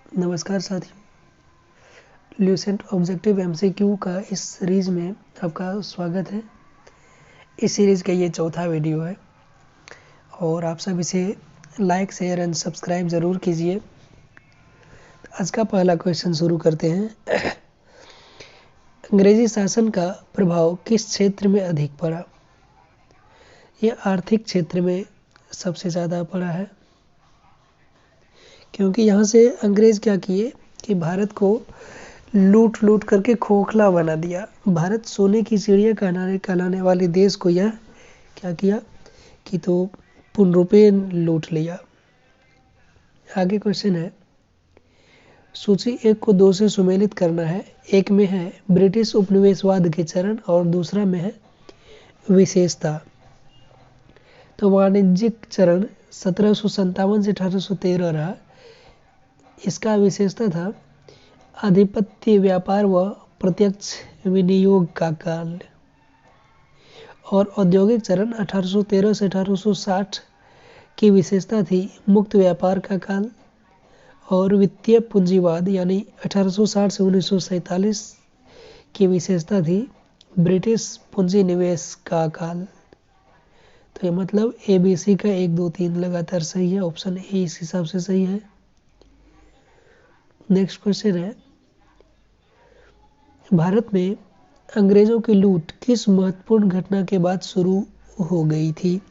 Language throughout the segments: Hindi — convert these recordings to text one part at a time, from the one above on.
नमस्कार साथियों, ल्यूसेंट ऑब्जेक्टिव एमसीक्यू का इस सीरीज़ में आपका स्वागत है। इस सीरीज़ का ये चौथा वीडियो है और आप सब इसे लाइक, शेयर एंड सब्सक्राइब ज़रूर कीजिए। आज का पहला क्वेश्चन शुरू करते हैं। अंग्रेजी शासन का प्रभाव किस क्षेत्र में अधिक पड़ा? ये आर्थिक क्षेत्र में सबसे ज़्यादा पड़ा है, क्योंकि यहाँ से अंग्रेज़ क्या किए कि भारत को लूट लूट करके खोखला बना दिया। भारत सोने की चिड़िया कहलाने वाले देश को यह क्या किया कि तो पूर्ण रूपे लूट लिया। आगे क्वेश्चन है, सूची 1 को 2 से सुमेलित करना है। एक में है ब्रिटिश उपनिवेशवाद के चरण और दूसरा में है विशेषता। तो वाणिज्यिक चरण 1757 से 1813 रहा। इसका विशेषता था आधिपत्य, व्यापार व प्रत्यक्ष विनियोग का काल। और औद्योगिक चरण 1813 से 1860 की विशेषता थी मुक्त व्यापार का काल। और वित्तीय पूंजीवाद यानी 1860 से 1947 की विशेषता थी ब्रिटिश पूंजी निवेश का काल। तो ये मतलब ABC का 1, 2, 3 लगातार सही है। ऑप्शन ए इस हिसाब से सही है। नेक्स्ट क्वेश्चन है, भारत में अंग्रेजों की लूट किस महत्वपूर्ण घटना के बाद शुरू हो गई थी?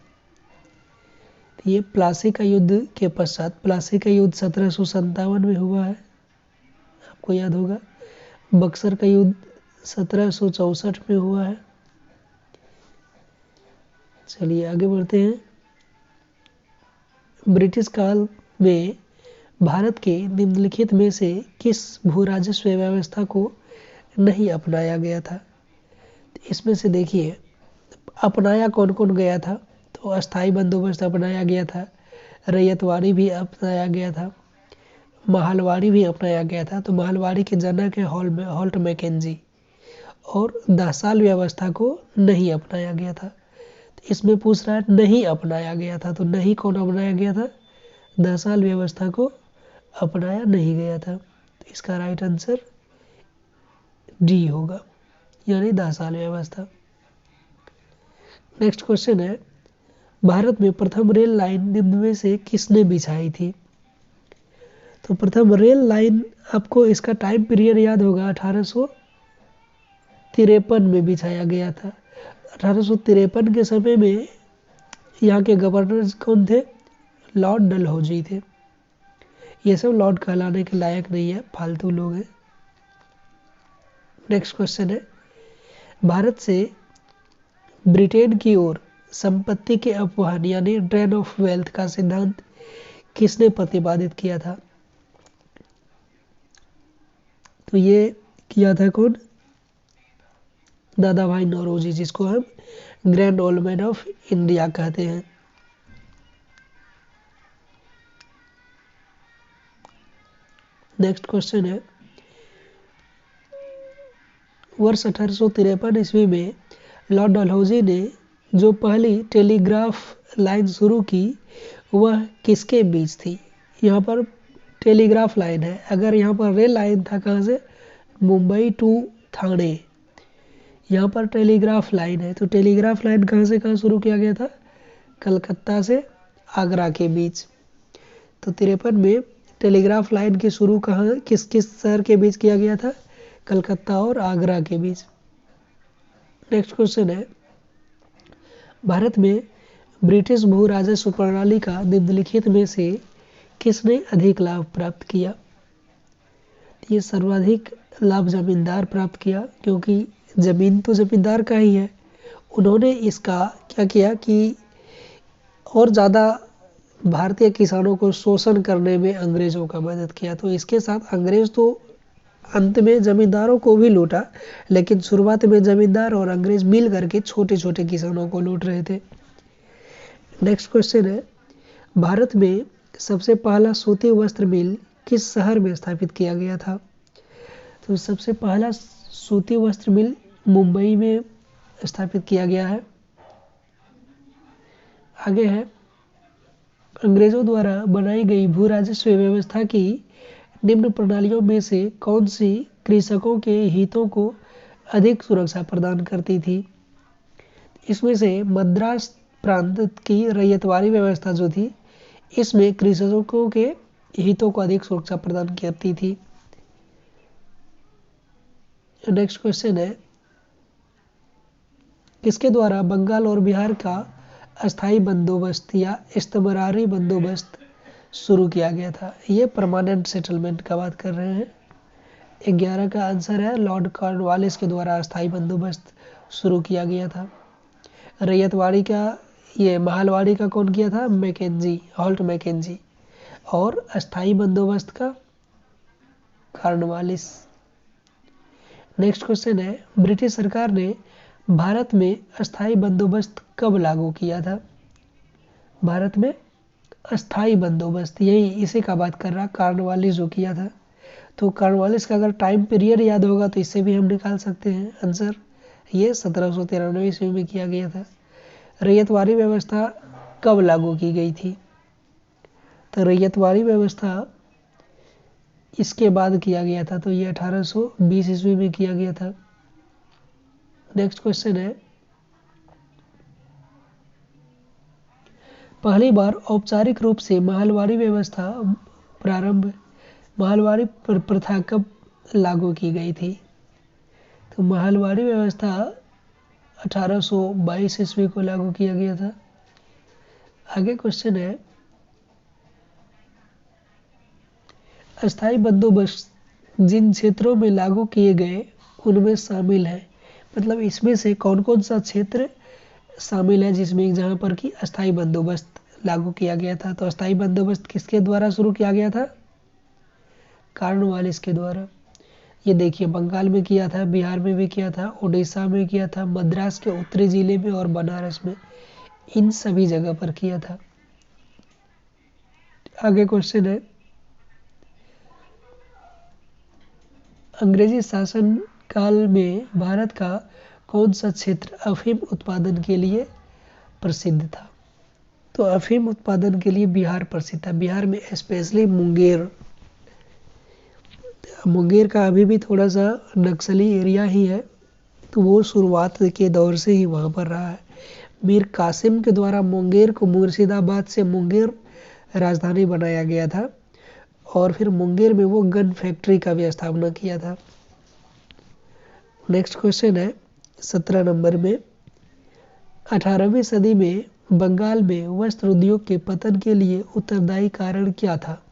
ये प्लासी का युद्ध के पश्चात। प्लासी का युद्ध 1757 में हुआ है, आपको याद होगा। बक्सर का युद्ध 1764 में हुआ है। चलिए आगे बढ़ते हैं। ब्रिटिश काल में भारत के निम्नलिखित में से किस भू राजस्व व्यवस्था को नहीं अपनाया गया था? इसमें से देखिए अपनाया कौन कौन गया था। तो अस्थाई बंदोबस्त अपनाया गया था, रैयतवाड़ी भी अपनाया गया था, महलवाड़ी भी अपनाया गया था। तो महलवाड़ी के जनक है हॉल्ट मैकेंजी। और 10 साल व्यवस्था को नहीं अपनाया गया था। तो इसमें पूछ रहा है नहीं अपनाया गया था, तो नहीं कौन अपनाया गया था? 10 साल व्यवस्था को अपनाया नहीं गया था। तो इसका राइट आंसर डी होगा, यानी 10 साल व्यवस्था। नेक्स्ट क्वेश्चन है, भारत में प्रथम रेल लाइन निम्न में से किसने बिछाई थी? तो प्रथम रेल लाइन आपको इसका टाइम पीरियड याद होगा, 1853 में बिछाया गया था। 1853 के समय में यहाँ के गवर्नर कौन थे? लॉर्ड डलहौजी थे। ये सब लॉर्ड कहलाने के लायक नहीं है, फालतू लोग हैं। नेक्स्ट क्वेश्चन है, भारत से ब्रिटेन की ओर संपत्ति के अपवहन यानी ड्रेन ऑफ वेल्थ का सिद्धांत किसने प्रतिपादित किया था? तो ये किया था कौन? दादा भाई नौरोजी, जिसको हम grand old man of India कहते हैं। नेक्स्ट क्वेश्चन है, वर्ष 1853 ईस्वी में लॉर्ड डलहौजी ने जो पहली टेलीग्राफ लाइन शुरू की वह किसके बीच थी? यहाँ पर टेलीग्राफ लाइन है। अगर यहाँ पर रेल लाइन था कहाँ से? मुंबई टू थाने। यहाँ पर टेलीग्राफ लाइन है। तो टेलीग्राफ लाइन कहाँ से कहाँ शुरू किया गया था? कलकत्ता से आगरा के बीच। तो 53 में टेलीग्राफ लाइन की शुरू कहाँ किस किस शहर के बीच किया गया था? कलकत्ता और आगरा के बीच। नेक्स्ट क्वेश्चन है, भारत में ब्रिटिश भू राजस्व प्रणाली का निम्नलिखित में से किसने अधिक लाभ प्राप्त किया? ये सर्वाधिक लाभ जमींदार प्राप्त किया, क्योंकि जमीन तो जमींदार का ही है। उन्होंने इसका क्या किया कि और ज़्यादा भारतीय किसानों को शोषण करने में अंग्रेज़ों का मदद किया। तो इसके साथ अंग्रेज़ तो अंत में जमींदारों को भी लूटा, लेकिन शुरुआत में जमींदार और अंग्रेज़ मिल करके छोटे छोटे किसानों को लूट रहे थे। नेक्स्ट क्वेश्चन है, भारत में सबसे पहला सूती वस्त्र मिल किस शहर में स्थापित किया गया था? तो सबसे पहला सूती वस्त्र मिल मुंबई में स्थापित किया गया है। आगे है, अंग्रेजों द्वारा बनाई गई भू राजस्व व्यवस्था की निम्न प्रणालियों में से कौन सी कृषकों के हितों को अधिक सुरक्षा प्रदान करती थी? इसमें से मद्रास प्रांत की रैयतवाड़ी व्यवस्था जो थी, इसमें कृषकों के हितों को अधिक सुरक्षा प्रदान करती थी। नेक्स्ट क्वेश्चन है, किसके द्वारा बंगाल और बिहार का अस्थायी बंदोबस्त या इस्तमरारी बंदोबस्त शुरू किया गया था? ये परमानेंट सेटलमेंट का बात कर रहे हैं। 11 का आंसर है लॉर्ड कॉर्नवालिस के द्वारा अस्थायी बंदोबस्त शुरू किया गया था। रैयतवाड़ी का महालवाड़ी का कौन किया था? Mackenzie, Holt Mackenzie. और अस्थायी बंदोबस्त का कॉर्नवालिस। नेक्स्ट क्वेश्चन है, ब्रिटिश सरकार ने भारत में अस्थायी बंदोबस्त कब लागू किया था? भारत में अस्थायी बंदोबस्त, यही इसी का बात कर रहा, कॉर्नवालिस जो किया था। तो कॉर्नवालिस का अगर टाइम पीरियड याद होगा तो इससे भी हम निकाल सकते हैं आंसर। ये 1793 ईस्वी में किया गया था। रैयतवाड़ी व्यवस्था कब लागू की गई थी? तो रैयतवाड़ी व्यवस्था इसके बाद किया गया था, तो ये 1820 ईस्वी में किया गया था। नेक्स्ट क्वेश्चन है, पहली बार औपचारिक रूप से महलवाड़ी व्यवस्था महलवाड़ी प्रथा कब लागू की गई थी? तो महलवाड़ी व्यवस्था 1822 ईस्वी को लागू किया गया था। आगे क्वेश्चन है, अस्थायी बंदोबस्त जिन क्षेत्रों में लागू किए गए उनमें शामिल है, मतलब इसमें से कौन कौन सा क्षेत्र शामिल है जिसमें जहां पर कि अस्थायी बंदोबस्त लागू किया गया था? तो अस्थायी बंदोबस्त किसके द्वारा शुरू किया गया था? कॉर्नवालिस के द्वारा। ये देखिए, बंगाल में किया था, बिहार में भी किया था, उड़ीसा में किया था, मद्रास के उत्तरी जिले में और बनारस में, इन सभी जगह पर किया था। आगे क्वेश्चन है, अंग्रेजी शासन काल में भारत का कौन सा क्षेत्र अफीम उत्पादन के लिए प्रसिद्ध था? तो अफीम उत्पादन के लिए बिहार प्रसिद्ध था। बिहार में स्पेशली मुंगेर का अभी भी थोड़ा सा नक्सली एरिया ही है, तो वो शुरुआत के दौर से ही वहाँ पर रहा है। मीर कासिम के द्वारा मुंगेर को मुर्शिदाबाद से मुंगेर राजधानी बनाया गया था और फिर मुंगेर में वो गन फैक्ट्री का भी स्थापना किया था। नेक्स्ट क्वेश्चन है 17 नंबर में, 18वीं सदी में बंगाल में वस्त्र उद्योग के पतन के लिए उत्तरदायी कारण क्या था?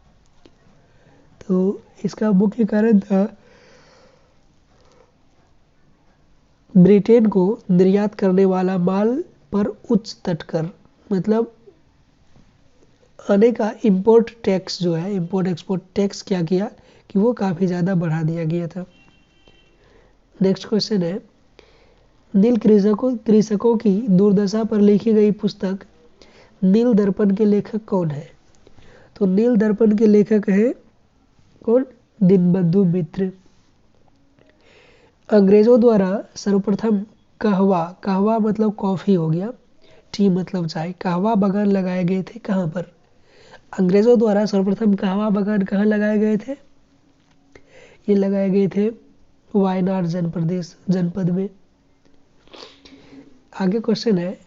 तो इसका मुख्य कारण था ब्रिटेन को निर्यात करने वाला माल पर उच्च तट कर, मतलब आने का इंपोर्ट टैक्स जो है, इंपोर्ट एक्सपोर्ट टैक्स क्या किया कि वो काफ़ी ज़्यादा बढ़ा दिया गया था। नेक्स्ट क्वेश्चन है, नील कृषकों की दुर्दशा पर लिखी गई पुस्तक नील दर्पण के लेखक कौन है? तो नील दर्पण के लेखक है कौन? दीनबंधु मित्र। अंग्रेजों द्वारा सर्वप्रथम कहवा मतलब कॉफी हो गया, टी मतलब चाय, कहवा बागान लगाए गए थे कहाँ पर? अंग्रेजों द्वारा सर्वप्रथम कहवा बागान कहाँ लगाए गए थे? ये लगाए गए थे वायनाड जनपद में। आगे क्वेश्चन है,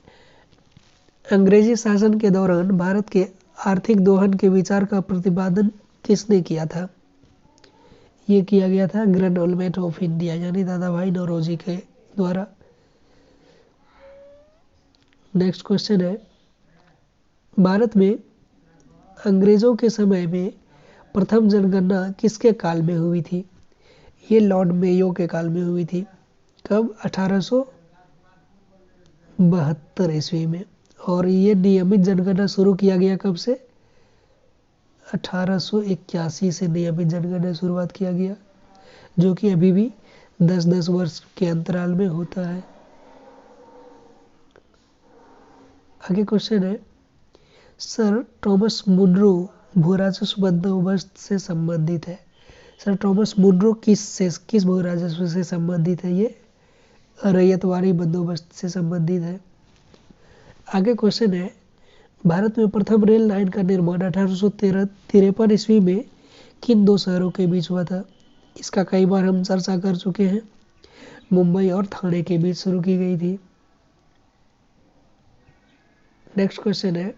अंग्रेजी शासन के दौरान भारत के आर्थिक दोहन के विचार का प्रतिपादन किसने किया था? ये किया गया था ग्रैंड ओल्मेट ऑफ इंडिया यानी दादा भाई नौरोजी के द्वारा। नेक्स्ट क्वेश्चन है, भारत में अंग्रेजों के समय में प्रथम जनगणना किसके काल में हुई थी? ये लॉर्ड मेयो के काल में हुई थी। कब? 1872 ईस्वी में। और ये नियमित जनगणना शुरू किया गया कब से? 1881 से नियमित जनगणना शुरुआत किया गया, जो कि अभी भी 10-10 वर्ष के अंतराल में होता है। आगे क्वेश्चन है, सर थॉमस मुनरो भू राजस्व बंदोबस्त से संबंधित है। सर थॉमस मुनरो किस भू राजस्व से संबंधित है? ये रैयतवाड़ी बंदोबस्त से संबंधित है। आगे क्वेश्चन है, भारत में प्रथम रेल लाइन का निर्माण 1853 ईस्वी में किन दो शहरों के बीच हुआ था? इसका कई बार हम चर्चा कर चुके हैं। मुंबई और ठाणे के बीच शुरू की गई थी। नेक्स्ट क्वेश्चन है,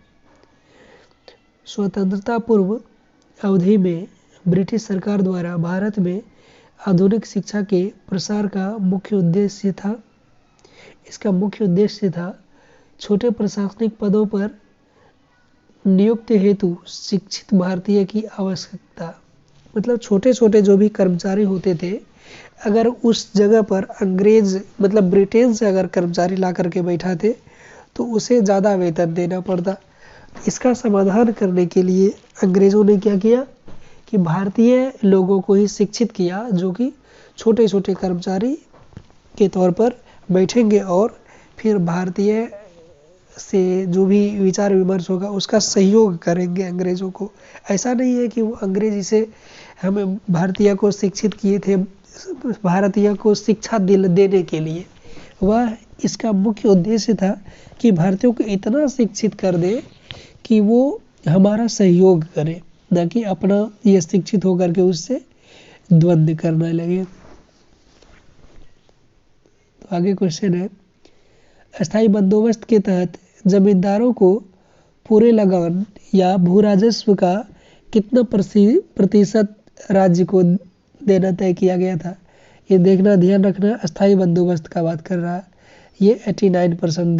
स्वतंत्रता पूर्व अवधि में ब्रिटिश सरकार द्वारा भारत में आधुनिक शिक्षा के प्रसार का मुख्य उद्देश्य था। इसका मुख्य उद्देश्य था छोटे प्रशासनिक पदों पर नियुक्ति हेतु शिक्षित भारतीय की आवश्यकता। मतलब छोटे छोटे जो भी कर्मचारी होते थे, अगर उस जगह पर अंग्रेज मतलब ब्रिटेन से अगर कर्मचारी ला करके बैठाते तो उसे ज़्यादा वेतन देना पड़ता। इसका समाधान करने के लिए अंग्रेज़ों ने क्या किया कि भारतीय लोगों को ही शिक्षित किया, जो कि छोटे छोटे कर्मचारी के तौर पर बैठेंगे और फिर भारतीय से जो भी विचार विमर्श होगा उसका सहयोग करेंगे अंग्रेज़ों को। ऐसा नहीं है कि वो अंग्रेज इसे हमें भारतीय को शिक्षित किए थे भारतीय को शिक्षा देने के लिए। वह इसका मुख्य उद्देश्य था कि भारतीयों को इतना शिक्षित कर दे कि वो हमारा सहयोग करे, न कि अपना ये शिक्षित होकर के उससे द्वंद्व करने लगे। तो आगे क्वेश्चन है, अस्थायी बंदोबस्त के तहत जमींदारों को पूरे लगान या भू राजस्व का कितना प्रतिशत राज्य को देना तय किया गया था? ये देखना, ध्यान रखना, अस्थायी बंदोबस्त का बात कर रहा है। ये 89%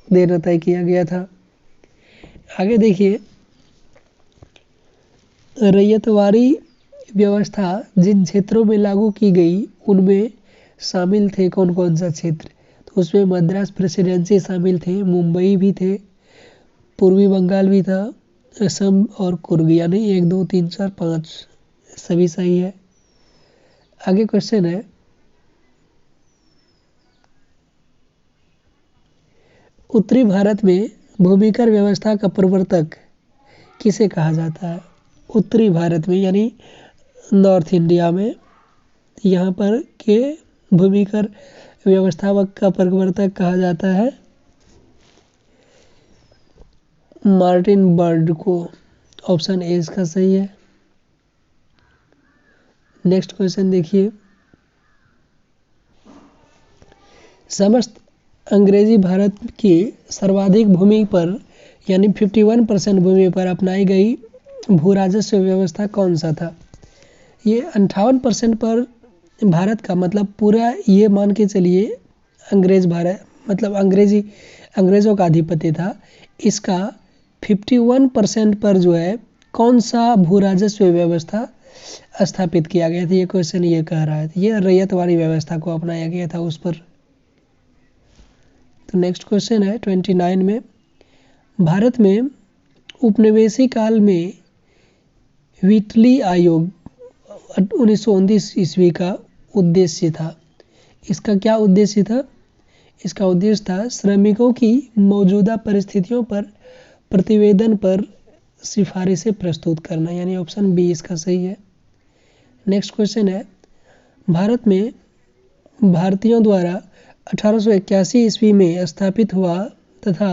देना तय किया गया था। आगे देखिए, रैयतवाड़ी व्यवस्था जिन क्षेत्रों में लागू की गई उनमें शामिल थे कौन कौन सा क्षेत्र? तो उसमें मद्रास प्रेसिडेंसी शामिल थे, मुंबई भी थे, पूर्वी बंगाल भी था, असम और कुर्ग। यानी 1 2 3 4 5 सभी सही है। आगे क्वेश्चन है, उत्तरी भारत में भूमिकर व्यवस्था का प्रवर्तक किसे कहा जाता है? उत्तरी भारत में यानी नॉर्थ इंडिया में यहाँ पर के भूमिकर व्यवस्था का प्रवर्तक कहा जाता है मार्टिन बर्ड को। ऑप्शन ए इसका सही है। नेक्स्ट क्वेश्चन देखिए, समस्त अंग्रेजी भारत की सर्वाधिक भूमि पर यानी 51% भूमि पर अपनाई गई भू राजस्व व्यवस्था कौन सा था? ये 58% पर भारत का मतलब पूरा ये मान के चलिए अंग्रेज भारत मतलब अंग्रेजों का आधिपत्य था। इसका 51% पर जो है कौन सा भू राजस्व व्यवस्था स्थापित किया गया था? ये क्वेश्चन ये कह रहा है। ये रैयतवाड़ी व्यवस्था को अपनाया गया था उस पर। तो नेक्स्ट क्वेश्चन है 29 में, भारत में उपनिवेशी काल में व्हीटली आयोग 1929 ईस्वी का उद्देश्य था। इसका क्या उद्देश्य था? इसका उद्देश्य था श्रमिकों की मौजूदा परिस्थितियों पर प्रतिवेदन पर सिफारिशें प्रस्तुत करना। यानी ऑप्शन बी इसका सही है। नेक्स्ट क्वेश्चन है, भारत में भारतीयों द्वारा 1881 ईस्वी में स्थापित हुआ तथा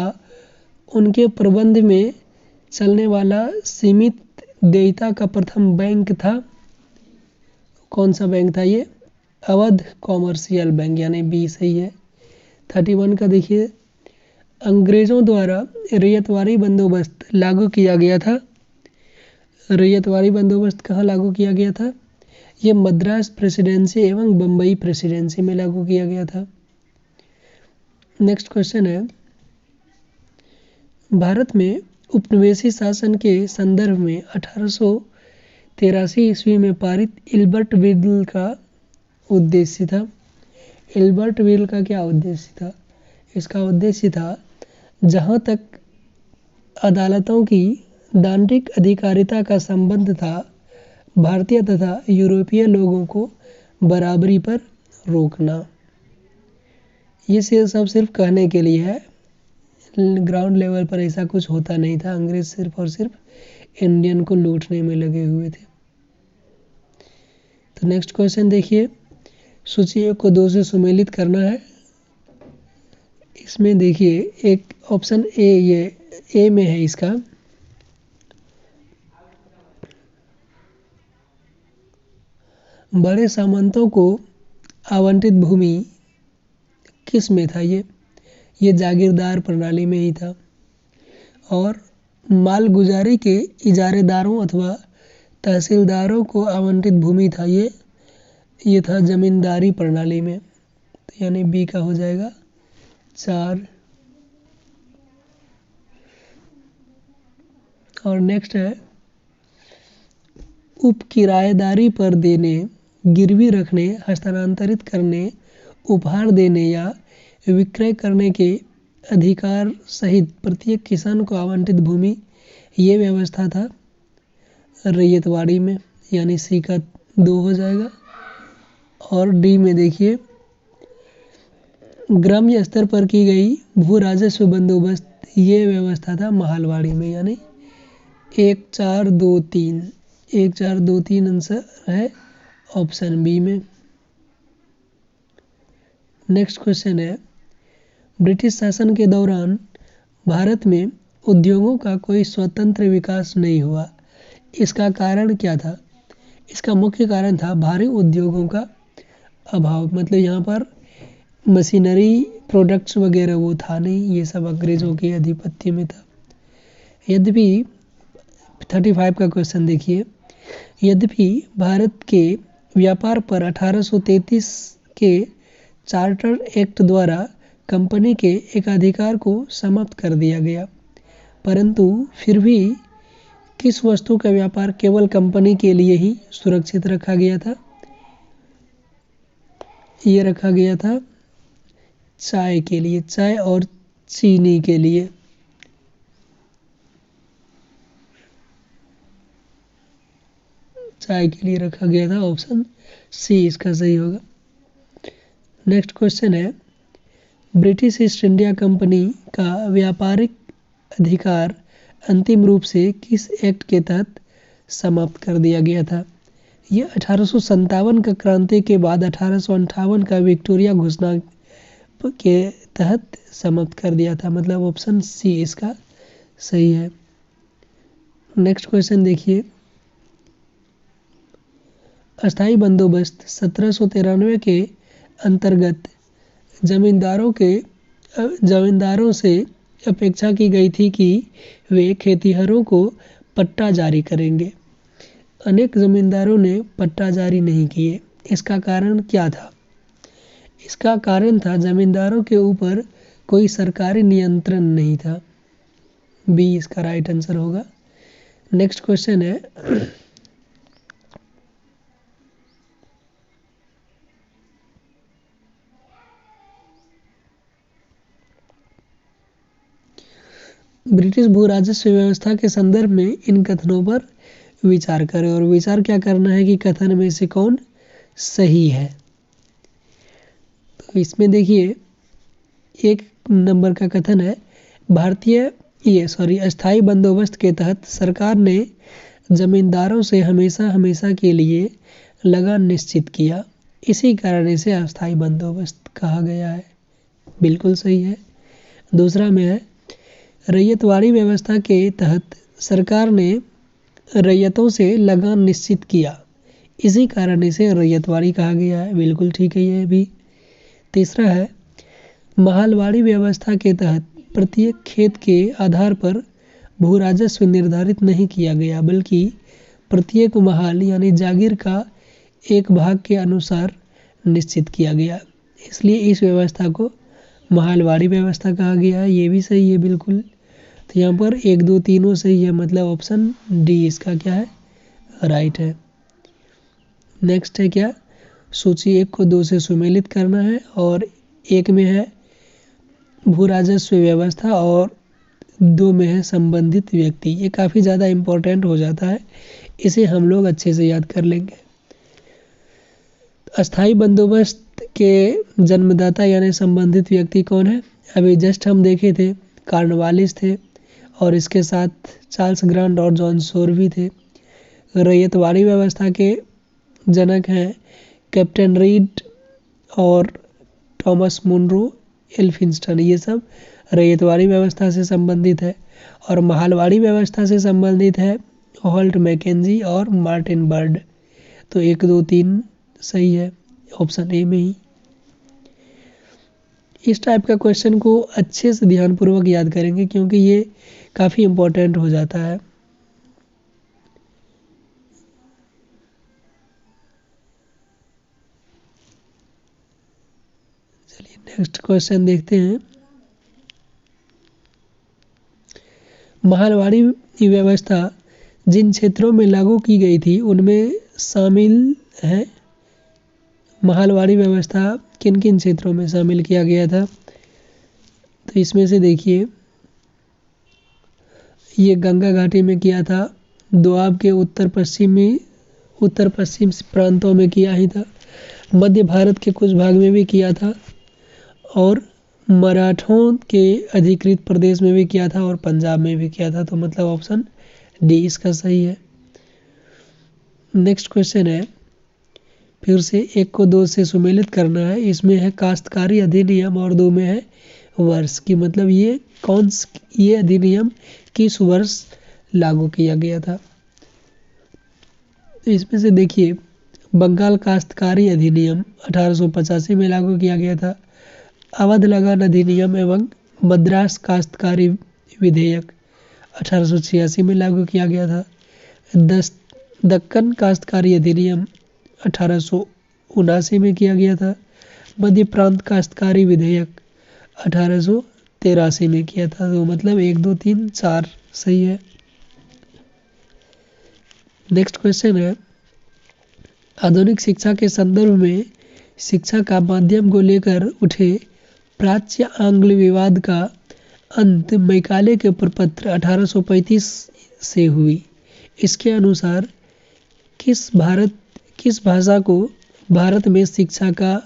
उनके प्रबंध में चलने वाला सीमित देयता का प्रथम बैंक था। कौन सा बैंक था ये? अवध कॉमर्शियल बैंक, यानी बी सही है। 31 का देखिए, अंग्रेजों द्वारा रैयतवाड़ी बंदोबस्त लागू किया गया था। रैयतवाड़ी बंदोबस्त कहाँ लागू किया गया था? ये मद्रास प्रेसिडेंसी एवं बम्बई प्रेसिडेंसी में लागू किया गया था। नेक्स्ट क्वेश्चन है, भारत में उपनिवेशी शासन के संदर्भ में 1883 ईस्वी में पारित इल्बर्ट बिल का उद्देश्य था। इल्बर्ट बिल का क्या उद्देश्य था? इसका उद्देश्य था जहाँ तक अदालतों की दंडिक अधिकारिता का संबंध था, भारतीय तथा यूरोपीय लोगों को बराबरी पर रोकना। ये सब सिर्फ कहने के लिए है, ग्राउंड लेवल पर ऐसा कुछ होता नहीं था। अंग्रेज सिर्फ और सिर्फ इंडियन को लूटने में लगे हुए थे। तो नेक्स्ट क्वेश्चन देखिए, सूची को 2 से सुमेलित करना है। इसमें देखिए एक ऑप्शन ए में है इसका, बड़े सामंतों को आवंटित भूमि किस में था? ये जागीरदार प्रणाली में ही था। और मालगुजारी के इजारेदारों अथवा तहसीलदारों को आवंटित भूमि था ये था जमींदारी प्रणाली में। तो यानी बी का हो जाएगा 4। और नेक्स्ट है उप किराएदारी पर देने, गिरवी रखने, हस्तांतरित करने, उपहार देने या विक्रय करने के अधिकार सहित प्रत्येक किसान को आवंटित भूमि, ये व्यवस्था था रैयतवाड़ी में, यानी सी का 2 हो जाएगा। और डी में देखिए ग्राम्य स्तर पर की गई भू राजस्व बंदोबस्त, ये व्यवस्था था महालवाड़ी में, यानी 1 4 2 3 1 4 2 3 आंसर है ऑप्शन बी में। नेक्स्ट क्वेश्चन है ब्रिटिश शासन के दौरान भारत में उद्योगों का कोई स्वतंत्र विकास नहीं हुआ, इसका कारण क्या था? इसका मुख्य कारण था भारी उद्योगों का अभाव। मतलब यहाँ पर मशीनरी प्रोडक्ट्स वगैरह वो था नहीं, ये सब अंग्रेजों के आधिपत्य में था। यद्यपि 35 का क्वेश्चन देखिए, यद्यपि भारत के व्यापार पर 1833 के चार्टर एक्ट द्वारा कंपनी के एकाधिकार को समाप्त कर दिया गया, परंतु फिर भी किस वस्तु का व्यापार केवल कंपनी के लिए ही सुरक्षित रखा गया था? ये रखा गया था चाय के लिए, चाय और चीनी के लिए। चाय के लिए रखा गया था, ऑप्शन सी इसका सही होगा। नेक्स्ट क्वेश्चन है ब्रिटिश ईस्ट इंडिया कंपनी का व्यापारिक अधिकार अंतिम रूप से किस एक्ट के तहत समाप्त कर दिया गया था? ये 1857 का क्रांति के बाद 1858 का विक्टोरिया घोषणा के तहत समाप्त कर दिया था। मतलब ऑप्शन सी इसका सही है। नेक्स्ट क्वेश्चन देखिए, अस्थाई बंदोबस्त 1793 के अंतर्गत जमींदारों से अपेक्षा की गई थी कि वे खेतिहरों को पट्टा जारी करेंगे। अनेक जमींदारों ने पट्टा जारी नहीं किए, इसका कारण क्या था? इसका कारण था जमींदारों के ऊपर कोई सरकारी नियंत्रण नहीं था। बी इसका राइट आंसर होगा। नेक्स्ट क्वेश्चन है ब्रिटिश भू राजस्व व्यवस्था के संदर्भ में इन कथनों पर विचार करें, और विचार क्या करना है कि कथन में से कौन सही है। तो इसमें देखिए 1 नंबर का कथन है अस्थाई बंदोबस्त के तहत सरकार ने जमींदारों से हमेशा के लिए लगान निश्चित किया, इसी कारण इसे अस्थाई बंदोबस्त कहा गया है। बिल्कुल सही है। दूसरा में है रैयतवाड़ी व्यवस्था के तहत सरकार ने रैयतों से लगान निश्चित किया, इसी कारण इसे रैयतवाड़ी कहा गया है। बिल्कुल ठीक है ये भी। तीसरा है महालवाड़ी व्यवस्था के तहत प्रत्येक खेत के आधार पर भू राजस्व निर्धारित नहीं किया गया, बल्कि प्रत्येक महाल यानी जागीर का एक भाग के अनुसार निश्चित किया गया, इसलिए इस व्यवस्था को महालवाड़ी व्यवस्था कहा गया है। ये भी सही है बिल्कुल। तो यहाँ पर 1 2 तीनों सही है, मतलब ऑप्शन डी इसका क्या है राइट है। नेक्स्ट है क्या, सूची 1 को 2 से सुमेलित करना है, और 1 में है भू राजस्व व्यवस्था और 2 में है संबंधित व्यक्ति। ये काफ़ी ज़्यादा इम्पोर्टेंट हो जाता है, इसे हम लोग अच्छे से याद कर लेंगे। अस्थाई बंदोबस्त के जन्मदाता यानी संबंधित व्यक्ति कौन है? अभी जस्ट हम देखे थे कार्नवालिस थे, और इसके साथ चार्ल्स ग्रांट और जॉन शोर भी थे। रैयतवाड़ी व्यवस्था के जनक हैं कैप्टन रीड और थॉमस मुनरो एल्फिंस्टन, ये सब रैयतवाड़ी व्यवस्था से संबंधित है। और महालवाड़ी व्यवस्था से संबंधित है होल्ट मैकेंजी और मार्टिन बर्ड। तो 1 2 3 सही है ऑप्शन ए में ही। इस टाइप का क्वेश्चन को अच्छे से ध्यानपूर्वक याद करेंगे क्योंकि ये काफ़ी इम्पोर्टेंट हो जाता है। चलिए नेक्स्ट क्वेश्चन देखते हैं। महलवाड़ी व्यवस्था जिन क्षेत्रों में लागू की गई थी उनमें शामिल है। महलवाड़ी व्यवस्था किन किन क्षेत्रों में शामिल किया गया था? तो इसमें से देखिए, ये गंगा घाटी में किया था, दोआब के उत्तर पश्चिम प्रांतों में किया ही था, मध्य भारत के कुछ भाग में भी किया था, और मराठों के अधिकृत प्रदेश में भी किया था, और पंजाब में भी किया था। तो मतलब ऑप्शन डी इसका सही है। नेक्स्ट क्वेश्चन है, फिर से एक को दो से सुमेलित करना है। इसमें है काश्तकारी अधिनियम और दो में है वर्ष की, मतलब ये अधिनियम किस वर्ष लागू किया गया था? तो इसमें से देखिए, बंगाल काश्तकारी अधिनियम 1885 में लागू किया गया था, अवध लगान अधिनियम एवं मद्रास काश्तकारी विधेयक 1886 में लागू किया गया था, दक्कन काश्तकारी अधिनियम 1879 में किया गया था, मध्य प्रांत काश्तकारी विधेयक 1883 में किया था। तो मतलब 1 2 3 4 सही है। नेक्स्ट क्वेश्चन है, आधुनिक शिक्षा के संदर्भ में शिक्षा का माध्यम को लेकर उठे प्राच्य आंग्ल विवाद का अंत मैकाले के प्रपत्र 1835 से हुई। इसके अनुसार किस भाषा को भारत में शिक्षा का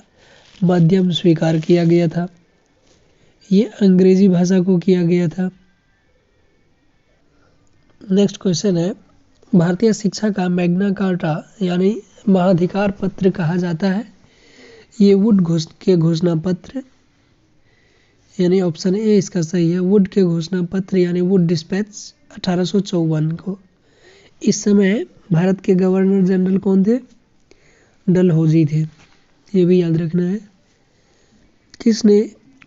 माध्यम स्वीकार किया गया था? ये अंग्रेजी भाषा को किया गया था। नेक्स्ट क्वेश्चन है, भारतीय शिक्षा का मैग्ना कार्टा यानी महाधिकार पत्र कहा जाता है। ये वुड के घोषणा पत्र यानी ऑप्शन ए इसका सही है। वुड के घोषणा पत्र यानी वुड डिस्पैच 1854 को। इस समय भारत के गवर्नर जनरल कौन थे? डलहौजी थे, ये भी याद रखना है। किसने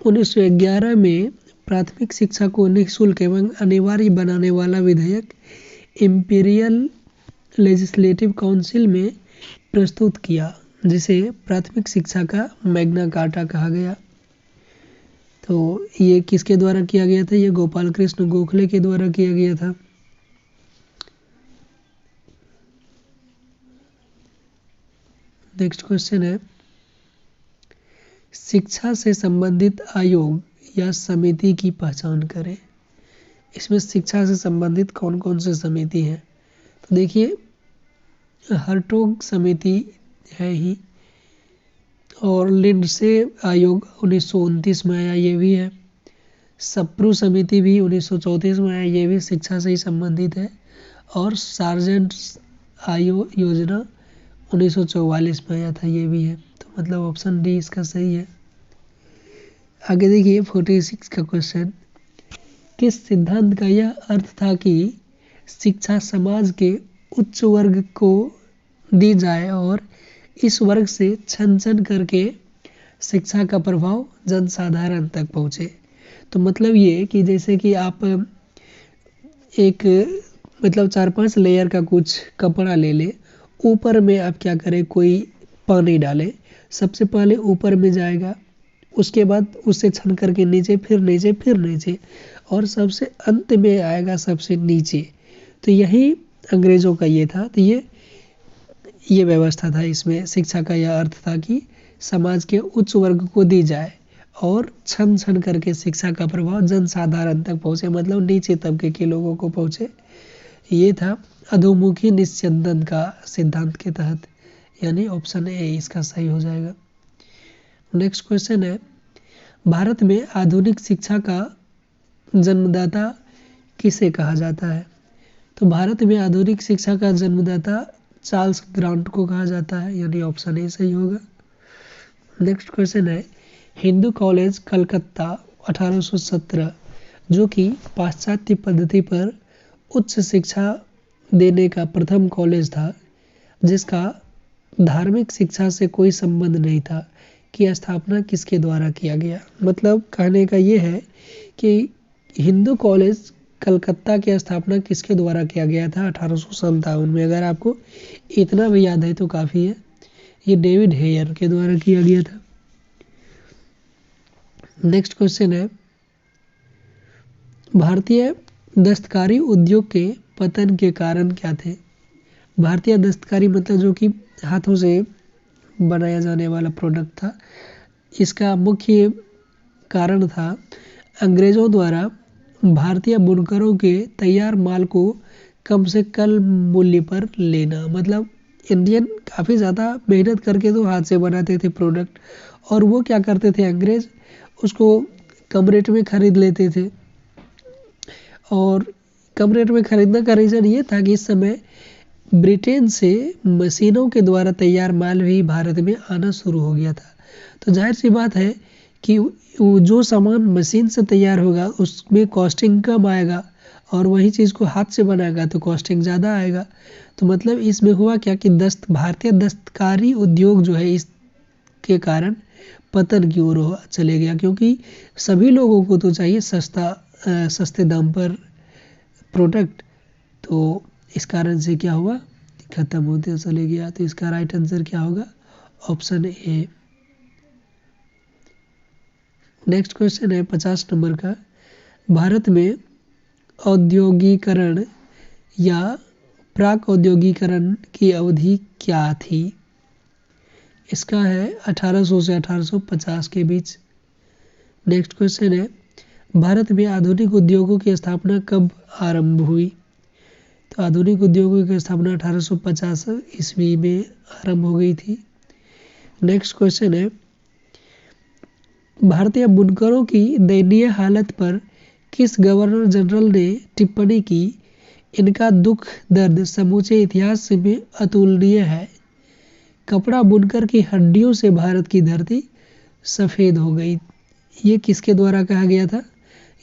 1911 में प्राथमिक शिक्षा को निःशुल्क एवं अनिवार्य बनाने वाला विधेयक इंपीरियल लेजिस्लेटिव काउंसिल में प्रस्तुत किया, जिसे प्राथमिक शिक्षा का मैग्ना कार्टा कहा गया? तो ये किसके द्वारा किया गया था? ये गोपाल कृष्ण गोखले के द्वारा किया गया था। नेक्स्ट क्वेश्चन है, शिक्षा से संबंधित आयोग या समिति की पहचान करें। इसमें शिक्षा से संबंधित कौन कौन से समिति हैं? तो देखिए, हर्टोग समिति है ही, और लिंडसे आयोग 1929 में आया, ये भी है। सप्रू समिति भी 1934 में आया, ये भी शिक्षा से ही संबंधित है। और सार्जेंट योजना 1944 में आया था, ये भी है। तो मतलब ऑप्शन डी इसका सही है। आगे देखिए 46 का क्वेश्चन, किस सिद्धांत का यह अर्थ था कि शिक्षा समाज के उच्च वर्ग को दी जाए और इस वर्ग से छन छन करके शिक्षा का प्रभाव जनसाधारण तक पहुँचे? तो मतलब ये कि जैसे कि आप एक मतलब 4-5 लेयर का कुछ कपड़ा ले ले, ऊपर में आप क्या करें, कोई पानी डाले, सबसे पहले ऊपर में जाएगा, उसके बाद उससे छन करके नीचे, फिर नीचे, फिर नीचे, और सबसे अंत में आएगा सबसे नीचे। तो यही अंग्रेज़ों का ये था। तो ये व्यवस्था था। इसमें शिक्षा का यह अर्थ था कि समाज के उच्च वर्ग को दी जाए और छन छन करके शिक्षा का प्रभाव जनसाधारण तक पहुँचे, मतलब नीचे तबके के लोगों को पहुँचे। ये था अधोमुखी निस्यंदन का सिद्धांत के तहत, यानी ऑप्शन ए इसका सही हो जाएगा। नेक्स्ट क्वेश्चन है, भारत में आधुनिक शिक्षा का जन्मदाता किसे कहा जाता है? तो भारत में आधुनिक शिक्षा का जन्मदाता चार्ल्स ग्रांट को कहा जाता है, यानी ऑप्शन ए सही होगा। नेक्स्ट क्वेश्चन है, हिंदू कॉलेज कलकत्ता 1817 जो कि पाश्चात्य पद्धति पर उच्च शिक्षा देने का प्रथम कॉलेज था, जिसका धार्मिक शिक्षा से कोई संबंध नहीं था कि स्थापना किसके द्वारा किया गया। मतलब कहने का ये है कि हिंदू कॉलेज कलकत्ता की स्थापना किसके द्वारा किया गया था 1857 में। अगर आपको इतना भी याद है तो काफ़ी है। ये डेविड हेयर के द्वारा किया गया था। नेक्स्ट क्वेश्चन है, भारतीय दस्तकारी उद्योग के पतन के कारण क्या थे। भारतीय दस्तकारी मतलब जो कि हाथों से बनाया जाने वाला प्रोडक्ट था, इसका मुख्य कारण था अंग्रेजों द्वारा भारतीय बुनकरों के तैयार माल को कम से कम मूल्य पर लेना। मतलब इंडियन काफ़ी ज़्यादा मेहनत करके तो हाथ से बनाते थे प्रोडक्ट, और वो क्या करते थे, अंग्रेज उसको कम रेट में खरीद लेते थे। और कम रेट में खरीदने का रीज़न ये था कि इस समय ब्रिटेन से मशीनों के द्वारा तैयार माल भी भारत में आना शुरू हो गया था। तो जाहिर सी बात है कि जो सामान मशीन से तैयार होगा उसमें कॉस्टिंग कम आएगा, और वही चीज़ को हाथ से बनाएगा तो कॉस्टिंग ज़्यादा आएगा। तो मतलब इसमें हुआ क्या कि भारतीय दस्तकारी उद्योग जो है इसके कारण पतन की ओर चले गया, क्योंकि सभी लोगों को तो चाहिए सस्ते दाम पर प्रोडक्ट, तो इस कारण से क्या हुआ, खत्म होते चले गया। तो इसका राइट आंसर क्या होगा, ऑप्शन ए। नेक्स्ट क्वेश्चन है 50 नंबर का, भारत में औद्योगिकरण या प्राक औद्योगिकरण की अवधि क्या थी। इसका है 1800 से 1850 के बीच। नेक्स्ट क्वेश्चन है, भारत में आधुनिक उद्योगों की स्थापना कब आरंभ हुई। तो आधुनिक उद्योगों की स्थापना 1850 ईस्वी में आरंभ हो गई थी। नेक्स्ट क्वेश्चन है, भारतीय बुनकरों की दयनीय हालत पर किस गवर्नर जनरल ने टिप्पणी की, इनका दुख दर्द समूचे इतिहास में अतुलनीय है। कपड़ा बुनकर की हड्डियों से भारत की धरती सफ़ेद हो गई। ये किसके द्वारा कहा गया था,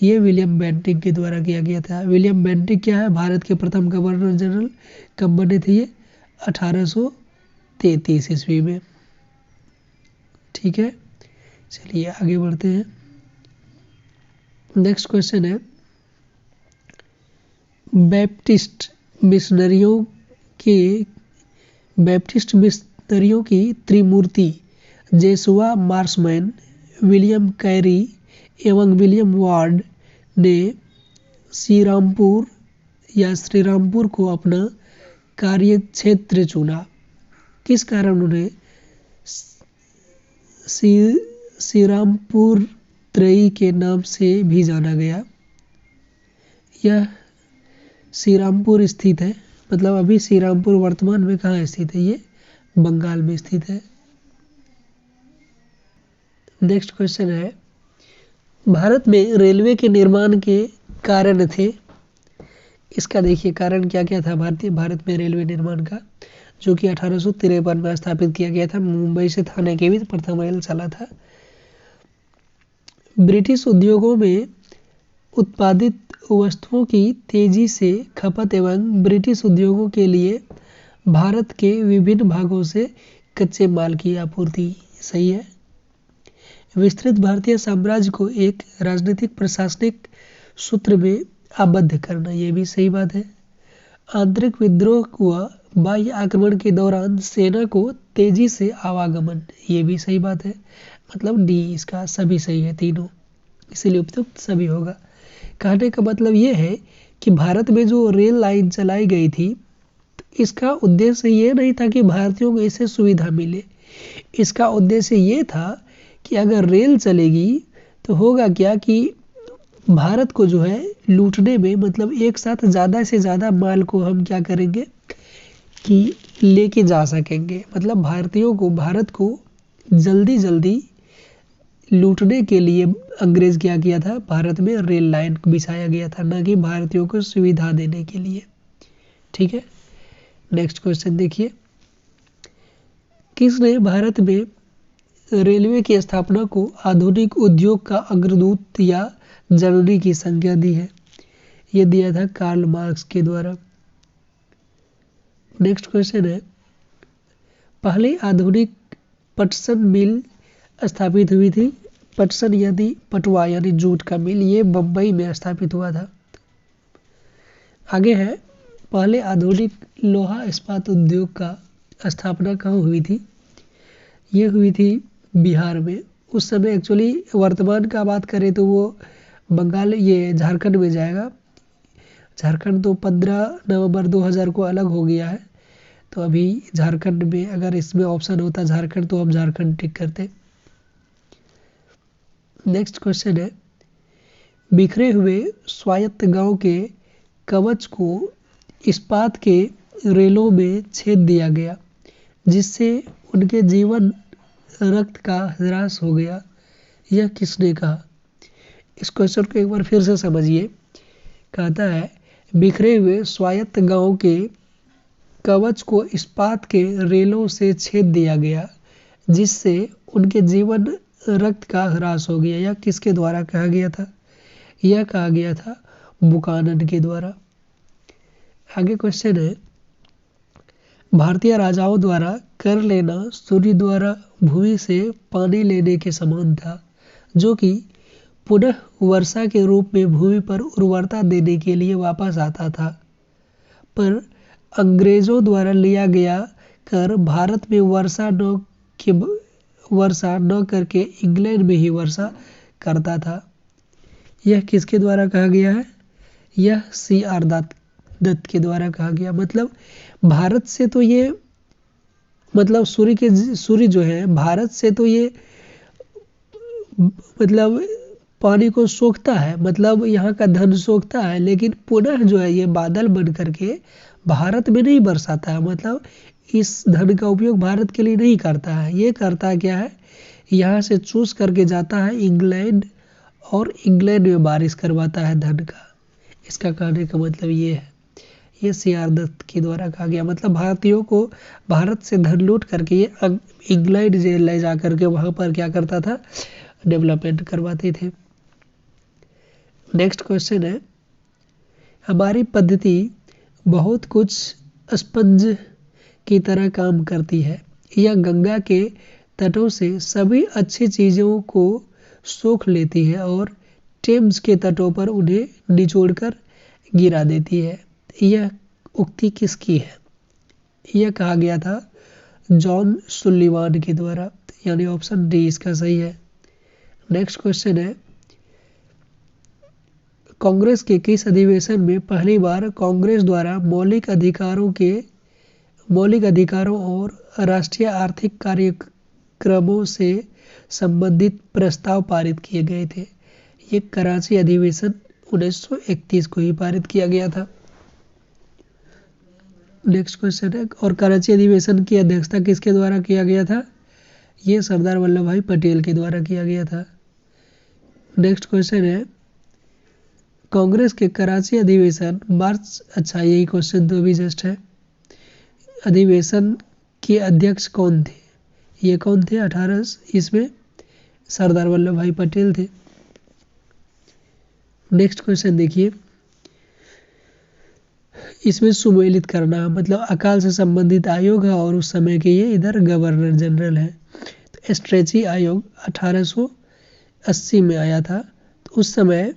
ये विलियम बेंटिक के द्वारा किया गया था। विलियम बेंटिक क्या है, भारत के प्रथम गवर्नर जनरल। कब बने थे ये, 1833 ईस्वी में। ठीक है, चलिए आगे बढ़ते हैं। नेक्स्ट क्वेश्चन है, बैप्टिस्ट मिशनरियों की त्रिमूर्ति जेसुआ मार्शमैन, विलियम कैरी एवं विलियम वार्ड ने श्रीरामपुर को अपना कार्यक्षेत्र चुना। किस कारण उन्हें श्रीरामपुर त्रयी के नाम से भी जाना गया। यह श्रीरामपुर स्थित है, मतलब अभी श्रीरामपुर वर्तमान में कहाँ स्थित है, ये बंगाल में स्थित है। नेक्स्ट क्वेश्चन है, भारत में रेलवे के निर्माण के कारण थे। इसका देखिए कारण क्या क्या था भारत में रेलवे निर्माण का, जो कि 1853 में स्थापित किया गया था। मुंबई से थाने के बीच प्रथम रेल चला था। ब्रिटिश उद्योगों में उत्पादित वस्तुओं की तेजी से खपत एवं ब्रिटिश उद्योगों के लिए भारत के विभिन्न भागों से कच्चे माल की आपूर्ति। सही है। विस्तृत भारतीय साम्राज्य को एक राजनीतिक प्रशासनिक सूत्र में आबद्ध करना, ये भी सही बात है। आंतरिक विद्रोह व बाह्य आक्रमण के दौरान सेना को तेजी से आवागमन, ये भी सही बात है। मतलब डी, इसका सभी सही है तीनों, इसीलिए उपयुक्त सभी होगा। कहने का मतलब ये है कि भारत में जो रेल लाइन चलाई गई थी, इसका उद्देश्य ये नहीं था कि भारतीयों को इससे सुविधा मिले। इसका उद्देश्य ये था कि अगर रेल चलेगी तो होगा क्या कि भारत को जो है लूटने में, मतलब एक साथ ज़्यादा से ज़्यादा माल को हम क्या करेंगे कि लेके जा सकेंगे। मतलब भारतीयों को, भारत को जल्दी लूटने के लिए अंग्रेज क्या किया था, भारत में रेल लाइन बिछाया गया था, ना कि भारतीयों को सुविधा देने के लिए। ठीक है, नेक्स्ट क्वेश्चन देखिए, किसने भारत में रेलवे की स्थापना को आधुनिक उद्योग का अग्रदूत या जननी की संज्ञा दी है। ये दिया था कार्ल मार्क्स के द्वारा। नेक्स्ट क्वेश्चन है, पहली आधुनिक पटसन मिल स्थापित हुई थी। पटसन यानी पटुआ यानी जूट का मिल, ये बम्बई में स्थापित हुआ था। आगे है, पहले आधुनिक लोहा इस्पात उद्योग का स्थापना कहाँ हुई थी? ये हुई थी बिहार में। उस समय एक्चुअली वर्तमान का बात करें तो वो बंगाल ये झारखंड में जाएगा। झारखंड तो 15 नवंबर 2000 को अलग हो गया है, तो अभी झारखंड में अगर इसमें ऑप्शन होता झारखंड तो हम झारखंड टिक करते। नेक्स्ट क्वेश्चन है, बिखरे हुए स्वायत्त गांव के कवच को इस्पात के रेलों में छेद दिया गया, जिससे उनके जीवन रक्त का ह्रास हो गया। यह किसने कहा? इस क्वेश्चन को एक बार फिर से समझिए। कहता है, बिखरे हुए स्वायत्त गांव के कवच को इस्पात के रेलों से छेद दिया गया, जिससे उनके जीवन रक्त का ह्रास हो गया। यह किसके द्वारा कहा गया था? यह कहा गया था बुकानन के द्वारा। आगे क्वेश्चन है, भारतीय राजाओं द्वारा कर लेना सूर्य द्वारा भूमि से पानी लेने के समान था, जो कि पुनः वर्षा के रूप में भूमि पर उर्वरता देने के लिए वापस आता था। पर अंग्रेजों द्वारा लिया गया कर भारत में वर्षा न करके इंग्लैंड में ही वर्षा करता था। यह किसके द्वारा कहा गया है? यह C.R. दत्त के द्वारा कहा गया। मतलब भारत से तो ये मतलब सूर्य जो है भारत से तो ये मतलब पानी को सोखता है, मतलब यहाँ का धन सोखता है, लेकिन पुनः जो है ये बादल बन करके भारत में नहीं बरसाता है। मतलब इस धन का उपयोग भारत के लिए नहीं करता है। ये करता क्या है, यहाँ से चूस करके जाता है इंग्लैंड, और इंग्लैंड में बारिश करवाता है धन का। इसका कहने का मतलब ये है। ये C.R. दत्त के द्वारा कहा गया। मतलब भारतीयों को भारत से धन लूट करके ये इंग्लैंड ले जा करके वहाँ पर क्या करता था, डेवलपमेंट करवाते थे। नेक्स्ट क्वेश्चन है, हमारी पद्धति बहुत कुछ स्पंज की तरह काम करती है। यह गंगा के तटों से सभी अच्छी चीज़ों को सोख लेती है और टेम्स के तटों पर उन्हें निचोड़कर गिरा देती है। यह उक्ति किसकी है? यह कहा गया था जॉन सुलिवान के द्वारा, यानी ऑप्शन डी इसका सही है। नेक्स्ट क्वेश्चन है, कांग्रेस के किस अधिवेशन में पहली बार कांग्रेस द्वारा मौलिक अधिकारों और राष्ट्रीय आर्थिक कार्यक्रमों से संबंधित प्रस्ताव पारित किए गए थे? ये कराची अधिवेशन 1931 को ही पारित किया गया था। नेक्स्ट क्वेश्चन है, और कराची अधिवेशन की अध्यक्षता किसके द्वारा किया गया था? ये सरदार वल्लभ भाई पटेल के द्वारा किया गया था। नेक्स्ट क्वेश्चन है, कांग्रेस के कराची अधिवेशन अच्छा यही क्वेश्चन तो अभी जस्ट है। अधिवेशन के अध्यक्ष कौन थे? ये कौन थे? 18 इसमें सरदार वल्लभ भाई पटेल थे। नेक्स्ट क्वेश्चन देखिए, इसमें सुमेलित करना, मतलब अकाल से संबंधित आयोग है और उस समय के ये इधर गवर्नर जनरल है। तो स्ट्रेची आयोग 1880 में आया था। तो उस समय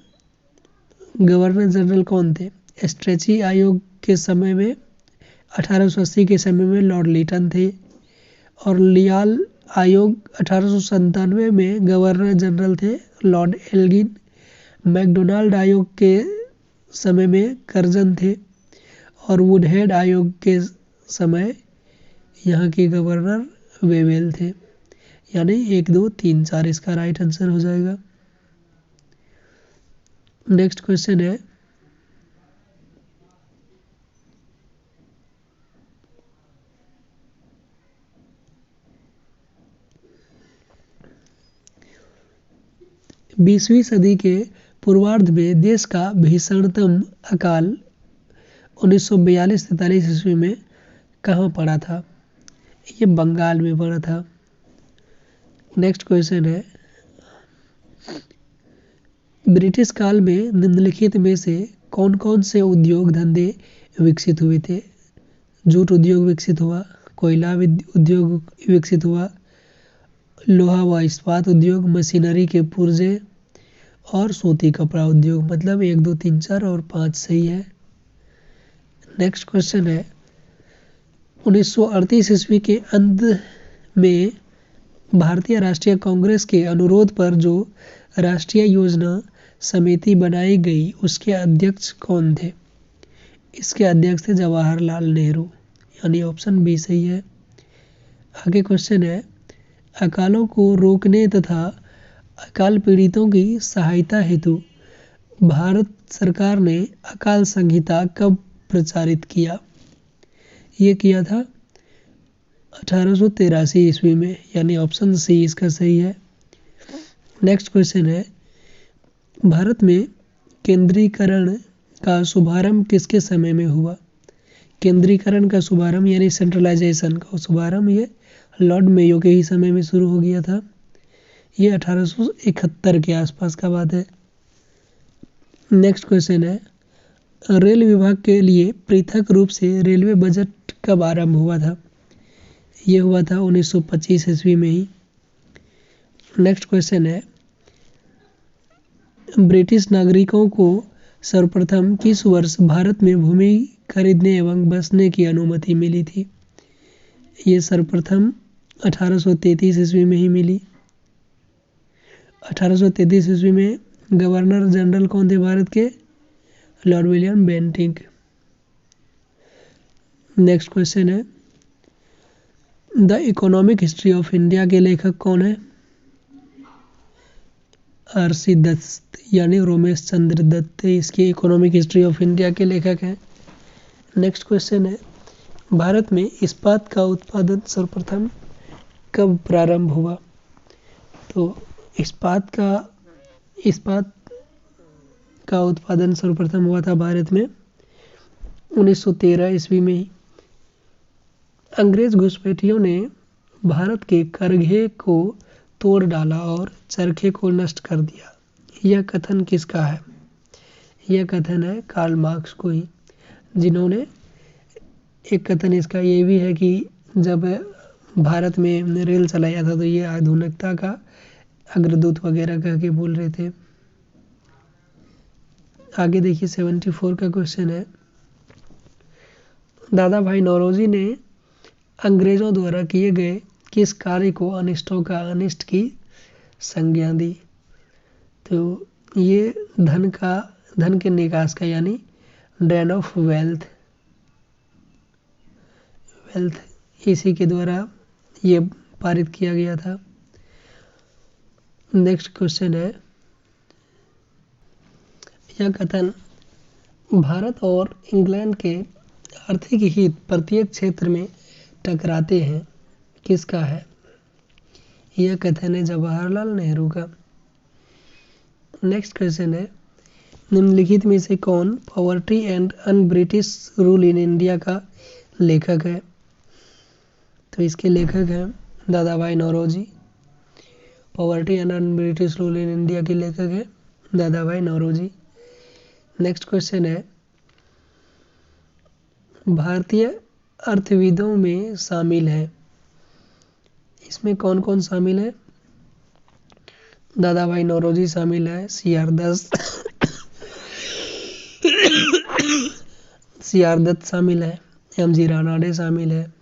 गवर्नर जनरल कौन थे? स्ट्रेची आयोग के समय में 1880 के समय में लॉर्ड लिटन थे, और लियाल आयोग 1897 में गवर्नर जनरल थे लॉर्ड एल्गिन। मैकडोनाल्ड आयोग के समय में कर्जन थे, और वुडहेड आयोग के समय यहाँ के गवर्नर वेवेल थे। यानी 1, 2, 3, 4 इसका राइट आंसर हो जाएगा। नेक्स्ट क्वेश्चन है, बीसवीं सदी के पूर्वार्ध में देश का भीषणतम अकाल 1942-43 ईस्वी में कहाँ पड़ा था? ये बंगाल में पड़ा था। नेक्स्ट क्वेश्चन है, ब्रिटिश काल में निम्नलिखित में से कौन कौन से उद्योग धंधे विकसित हुए थे? जूट उद्योग विकसित हुआ, कोयला उद्योग विकसित हुआ, लोहा व इस्पात उद्योग, मशीनरी के पुर्जे और सूती कपड़ा उद्योग। मतलब 1, 2, 3, 4 और 5 सही है। नेक्स्ट क्वेश्चन है 1938 ईस्वी के अंत में भारतीय राष्ट्रीय कांग्रेस के अनुरोध पर जो राष्ट्रीय योजना समिति बनाई गई उसके अध्यक्ष कौन थे? इसके अध्यक्ष थे जवाहरलाल नेहरू, यानी ऑप्शन बी सही है। आगे क्वेश्चन है अकालों को रोकने तथा अकाल पीड़ितों की सहायता हेतु भारत सरकार ने अकाल संहिता कब प्रचारित किया? ये किया था 1883 ईस्वी में, यानी ऑप्शन सी इसका सही है। नेक्स्ट क्वेश्चन है भारत में केंद्रीकरण का शुभारंभ किसके समय में हुआ? केंद्रीकरण का शुभारंभ यानी सेंट्रलाइजेशन का शुभारंभ ये लॉर्ड मेयो के ही समय में शुरू हो गया था। ये 1871 के आसपास का बात है। नेक्स्ट क्वेश्चन है रेल विभाग के लिए पृथक रूप से रेलवे बजट कब आरंभ हुआ था? ये हुआ था 1925 ईस्वी में ही। नेक्स्ट क्वेश्चन है ब्रिटिश नागरिकों को सर्वप्रथम किस वर्ष भारत में भूमि खरीदने एवं बसने की अनुमति मिली थी? ये सर्वप्रथम 1833 ईस्वी में ही मिली। 1833 ईस्वी में गवर्नर जनरल कौन थे भारत के? Lord William Bentinck. Next question है the economic history of India के लेखक कौन है? आर.सी. दत्त, यानी रोमेश चंद्र दत्त इसकी इकोनॉमिक हिस्ट्री ऑफ इंडिया के लेखक हैं। नेक्स्ट क्वेश्चन है भारत में इस्पात का उत्पादन सर्वप्रथम कब प्रारंभ हुआ? तो इस्पात का उत्पादन सर्वप्रथम हुआ था भारत में 1913 ईस्वी में ही। अंग्रेज घुसपैठियों ने भारत के करघे को तोड़ डाला और चरखे को नष्ट कर दिया। यह कथन किसका है? यह कथन है कार्ल मार्क्स को ही, जिन्होंने एक कथन इसका ये भी है कि जब भारत में रेल चलाया था तो ये आधुनिकता का अग्रदूत वगैरह कह के बोल रहे थे। आगे देखिए 74 का क्वेश्चन है दादा भाई नौरोजी ने अंग्रेजों द्वारा किए गए किस कार्य को अनिष्टों का अनिष्ट की संज्ञा दी? तो ये धन के निकास का यानी ड्रेन ऑफ वेल्थ इसी के द्वारा ये पारित किया गया था। नेक्स्ट क्वेश्चन है यह कथन भारत और इंग्लैंड के आर्थिक हित प्रत्येक क्षेत्र में टकराते हैं किसका है? यह कथन है जवाहरलाल नेहरू का। नेक्स्ट क्वेश्चन है निम्नलिखित में से कौन poverty and un British rule in India का लेखक है? तो इसके लेखक हैं Dadabhai Naoroji. Poverty and un British rule in India के लेखक है दादा भाई नौरोजी। नेक्स्ट क्वेश्चन है भारतीय अर्थविदों में शामिल है, इसमें कौन कौन शामिल है? दादा भाई नौरोजी शामिल है, सी.आर. दत्त शामिल है, एम.जी. रानाडे शामिल है,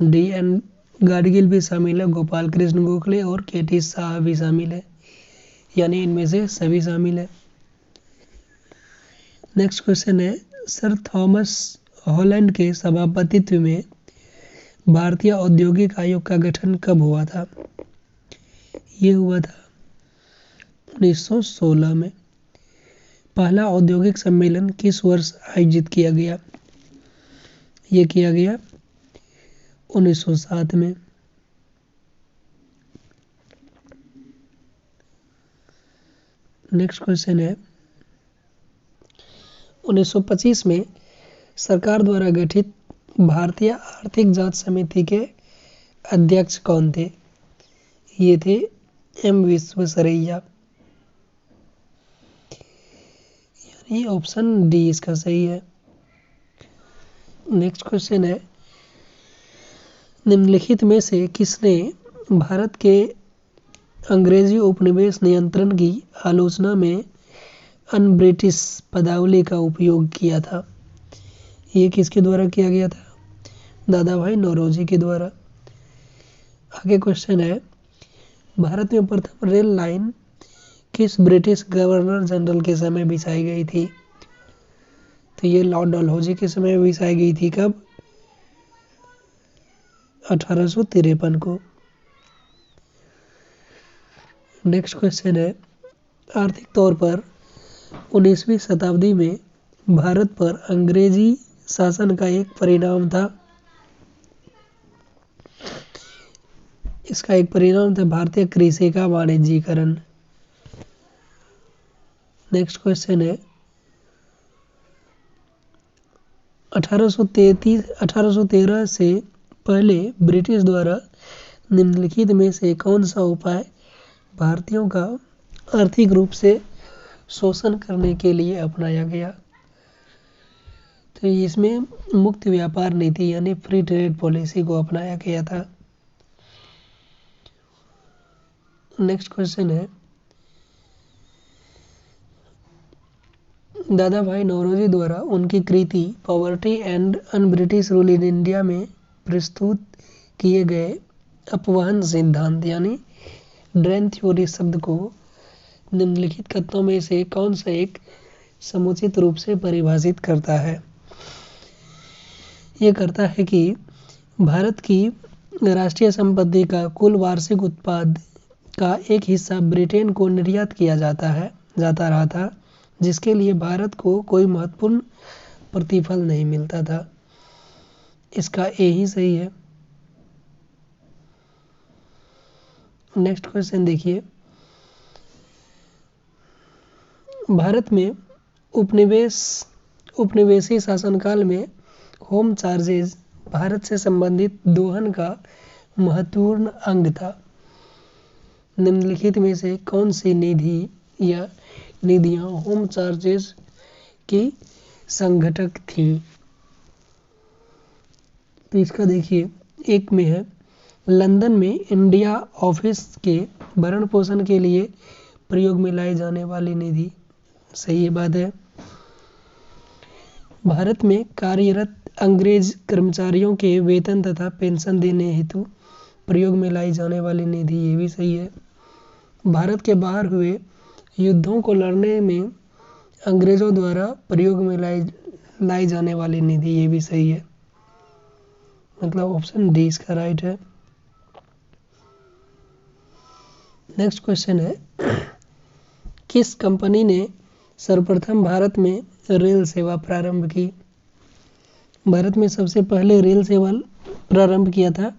डी.एन. गाडगिल भी शामिल है, गोपाल कृष्ण गोखले और के.टी. शाह भी शामिल है, यानी इनमें से सभी शामिल है। नेक्स्ट क्वेश्चन है सर थॉमस हॉलैंड के सभापतित्व में भारतीय औद्योगिक आयोग का गठन कब हुआ था? ये हुआ था 1916 में। पहला औद्योगिक सम्मेलन किस वर्ष आयोजित किया गया? ये किया गया 1907 में। नेक्स्ट क्वेश्चन है 1925 में सरकार द्वारा गठित भारतीय आर्थिक जांच समिति के अध्यक्ष कौन थे? ये थे एम विश्वेश्वरैया, यानी ऑप्शन डी इसका सही है। नेक्स्ट क्वेश्चन है निम्नलिखित में से किसने भारत के अंग्रेजी उपनिवेश नियंत्रण की आलोचना में अन ब्रिटिश पदावली का उपयोग किया था? ये किसके द्वारा किया गया था? दादा भाई नौरोजी के द्वारा। आगे क्वेश्चन है, भारत में प्रथम रेल लाइन किस ब्रिटिश गवर्नर जनरल के समय बिछाई गई थी? तो ये लॉर्ड डलहौजी के समय बिछाई गई थी। कब? 1853 को। नेक्स्ट क्वेश्चन है, आर्थिक तौर पर 19वीं शताब्दी में भारत पर अंग्रेजी शासन का एक परिणाम था। इसका एक परिणाम था भारतीय कृषि का वाणिज्यीकरण। नेक्स्ट क्वेश्चन है, 1813 से पहले ब्रिटिश द्वारा निम्नलिखित में से कौन सा उपाय भारतीयों का आर्थिक रूप से शोषण करने के लिए अपनाया गया? तो इसमें मुक्त व्यापार नीति यानी फ्री ट्रेड पॉलिसी को अपनाया गया था। नेक्स्ट क्वेश्चन है, दादा भाई नौरोजी द्वारा उनकी कृति poverty and un British rule in India में प्रस्तुत किए गए अपवहन सिद्धांत यानी ड्रेन थ्योरी शब्द को निम्नलिखित कथनों में से कौन सा एक समुचित रूप से परिभाषित करता है? ये करता है कि भारत की राष्ट्रीय संपत्ति का कुल वार्षिक उत्पाद का एक हिस्सा ब्रिटेन को निर्यात किया जाता रहा था, जिसके लिए भारत को कोई महत्वपूर्ण प्रतिफल नहीं मिलता था। इसका ए ही सही है। नेक्स्ट क्वेश्चन देखिए, भारत में उपनिवेशी शासनकाल में होम चार्जेज भारत से संबंधित दोहन का महत्वपूर्ण अंग था। निम्नलिखित में से कौन सी निधि या निधियां होम चार्जेज की संघटक थीं? तो इसका देखिए, एक में है लंदन में इंडिया ऑफिस के भरण पोषण के लिए प्रयोग में लाई जाने वाली निधि। सही बात है। भारत में कार्यरत अंग्रेज कर्मचारियों के वेतन तथा पेंशन देने हेतु प्रयोग में लाई जाने वाली निधि, ये भी सही है। भारत के बाहर हुए युद्धों को लड़ने में अंग्रेजों द्वारा प्रयोग में लाई जाने वाली निधि, ये भी सही है। मतलब ऑप्शन डी इसका राइट है। नेक्स्ट क्वेश्चन है, किस कंपनी ने सर्वप्रथम भारत में रेल सेवा प्रारंभ की? भारत में सबसे पहले रेल सेवा प्रारंभ किया था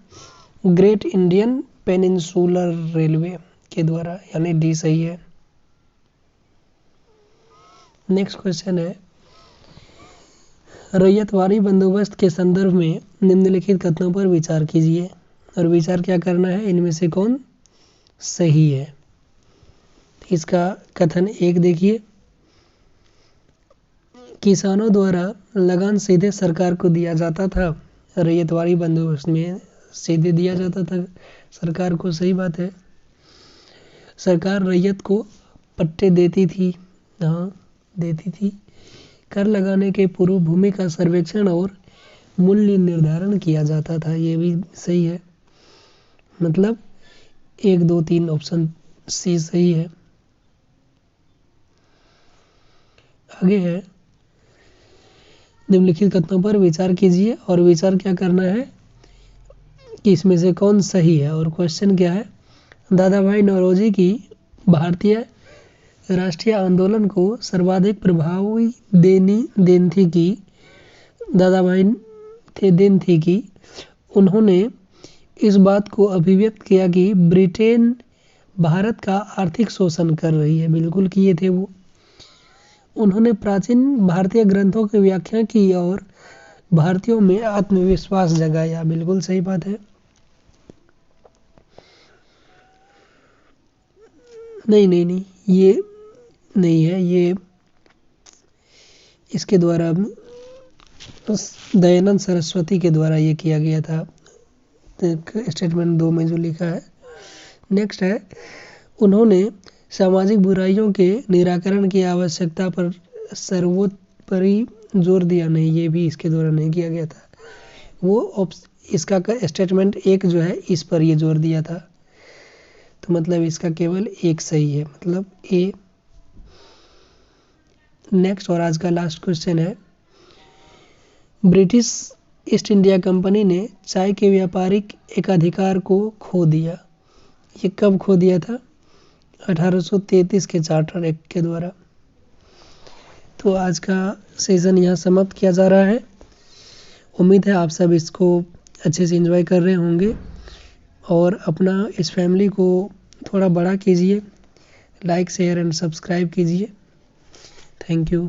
ग्रेट इंडियन पेनिनसुलर रेलवे के द्वारा, यानी डी सही है। नेक्स्ट क्वेश्चन है, रैयतवाड़ी बंदोबस्त के संदर्भ में निम्नलिखित कथनों पर विचार कीजिए और विचार क्या करना है, इनमें से कौन सही है? इसका कथन एक देखिए, किसानों द्वारा लगान सीधे सरकार को दिया जाता था। रैयतवाड़ी बंदोबस्त में सीधे दिया जाता था सरकार को, सही बात है। सरकार रैयत को पट्टे देती थी, हाँ देती थी। कर लगाने के पूर्व भूमि का सर्वेक्षण और मूल्य निर्धारण किया जाता था, ये भी सही है। मतलब 1, 2, 3 ऑप्शन सी सही है। आगे है, निम्नलिखित कथनों पर विचार कीजिए और विचार क्या करना है कि इसमें से कौन सही है। और क्वेश्चन क्या है, दादा भाई नौरोजी की भारतीय राष्ट्रीय आंदोलन को सर्वाधिक प्रभावी देन थी कि उन्होंने इस बात को अभिव्यक्त किया कि ब्रिटेन भारत का आर्थिक शोषण कर रही है। बिल्कुल किए थे वो। उन्होंने प्राचीन भारतीय ग्रंथों की व्याख्या की और भारतीयों में आत्मविश्वास जगाया। बिल्कुल सही बात है। नहीं, ये नहीं है, ये इसके द्वारा दयानंद सरस्वती के द्वारा ये किया गया था। स्टेटमेंट 2 में जो लिखा है। नेक्स्ट है, उन्होंने सामाजिक बुराइयों के निराकरण की आवश्यकता पर सर्वोपरि जोर दिया नहीं, ये भी इसके द्वारा नहीं किया गया था। वो इसका स्टेटमेंट 1 जो है इस पर ये जोर दिया था, तो मतलब इसका केवल 1 सही है, मतलब ए। नेक्स्ट और आज का लास्ट क्वेश्चन है, ब्रिटिश ईस्ट इंडिया कंपनी ने चाय के व्यापारिक एकाधिकार को खो दिया। ये कब खो दिया था? 1833 के चार्टर एक्ट के द्वारा। तो आज का सेशन यहाँ समाप्त किया जा रहा है। उम्मीद है आप सब इसको अच्छे से एंजॉय कर रहे होंगे और अपना इस फैमिली को थोड़ा बड़ा कीजिए, लाइक शेयर एंड सब्सक्राइब कीजिए। Thank you.